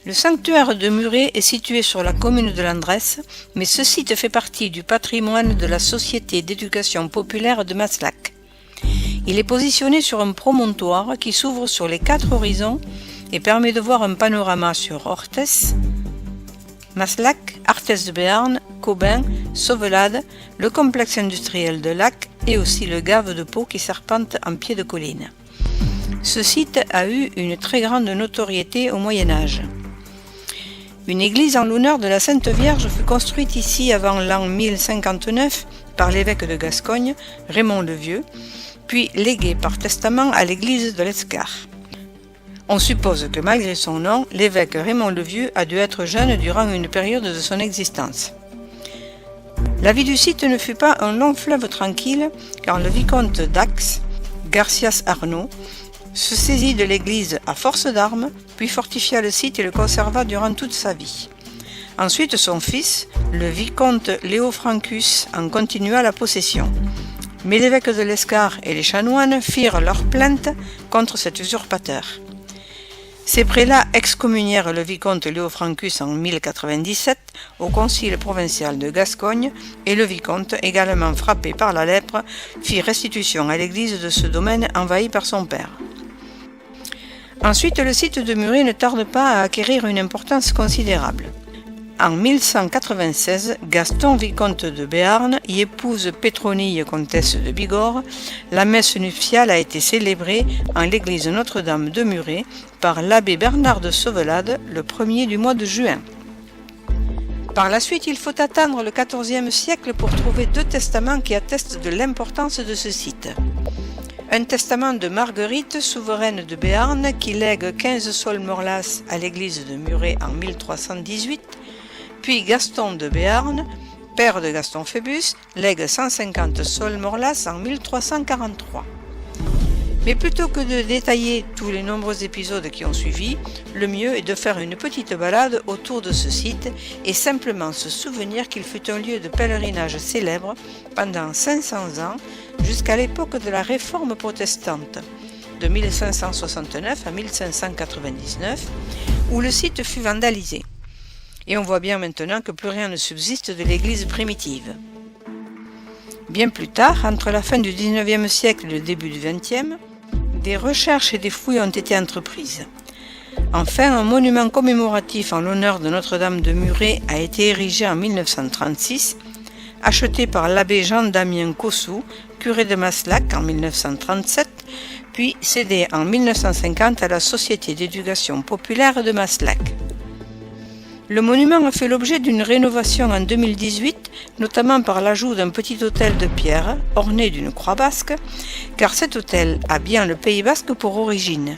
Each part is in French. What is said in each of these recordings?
Le sanctuaire de Muret est situé sur la commune de Landresse, mais ce site fait partie du patrimoine de la Société d'éducation populaire de Maslac. Il est positionné sur un promontoire qui s'ouvre sur les 4 horizons et permet de voir un panorama sur Orthez, Maslac, Arthez de Béarn, Caubin, Sauvelade, le complexe industriel de Lac et aussi le gave de Pau qui serpente en pied de colline. Ce site a eu une très grande notoriété au Moyen-Âge. Une église en l'honneur de la Sainte Vierge fut construite ici avant l'an 1059 par l'évêque de Gascogne, Raymond le Vieux, puis léguée par testament à l'église de l'Escar. On suppose que malgré son nom, l'évêque Raymond le Vieux a dû être jeune durant une période de son existence. La vie du site ne fut pas un long fleuve tranquille, car le vicomte d'Ax, Garcias Arnaud, se saisit de l'église à force d'armes, puis fortifia le site et le conserva durant toute sa vie. Ensuite, son fils, le vicomte Léo Francus, en continua la possession. Mais l'évêque de l'Escar et les chanoines firent leur plainte contre cet usurpateur. Ces prélats excommunièrent le vicomte Léo Francus en 1097 au concile provincial de Gascogne et le vicomte, également frappé par la lèpre, fit restitution à l'église de ce domaine envahi par son père. Ensuite, le site de Muret ne tarde pas à acquérir une importance considérable. En 1196, Gaston, vicomte de Béarn, y épouse Pétronille, comtesse de Bigorre. La messe nuptiale a été célébrée en l'église Notre-Dame de Muret par l'abbé Bernard de Sauvelade le 1er du mois de juin. Par la suite, il faut attendre le XIVe siècle pour trouver 2 testaments qui attestent de l'importance de ce site. Un testament de Marguerite, souveraine de Béarn, qui lègue 15 sols morlas à l'église de Muret en 1318, puis Gaston de Béarn, père de Gaston Phébus, lègue 150 sols morlas en 1343. Mais plutôt que de détailler tous les nombreux épisodes qui ont suivi, le mieux est de faire une petite balade autour de ce site et simplement se souvenir qu'il fut un lieu de pèlerinage célèbre pendant 500 ans jusqu'à l'époque de la Réforme protestante, de 1569 à 1599, où le site fut vandalisé. Et on voit bien maintenant que plus rien ne subsiste de l'église primitive. Bien plus tard, entre la fin du XIXe siècle et le début du XXe, des recherches et des fouilles ont été entreprises. Enfin, un monument commémoratif en l'honneur de Notre-Dame de Muret a été érigé en 1936, acheté par l'abbé Jean-Damien Cossou, curé de Maslac en 1937, puis cédé en 1950 à la Société d'éducation populaire de Maslac. Le monument a fait l'objet d'une rénovation en 2018, notamment par l'ajout d'un petit autel de pierre orné d'une croix basque, car cet autel a bien le Pays basque pour origine.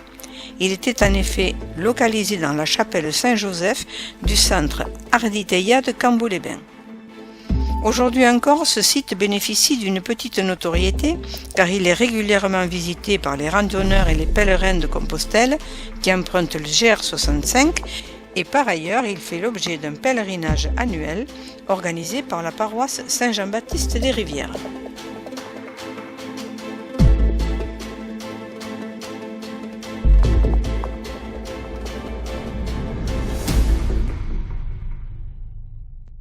Il était en effet localisé dans la chapelle Saint-Joseph du centre Arditeia de Cambo-les-Bains. Aujourd'hui encore, ce site bénéficie d'une petite notoriété car il est régulièrement visité par les randonneurs et les pèlerins de Compostelle qui empruntent le GR65 et par ailleurs il fait l'objet d'un pèlerinage annuel organisé par la paroisse Saint-Jean-Baptiste des Rivières.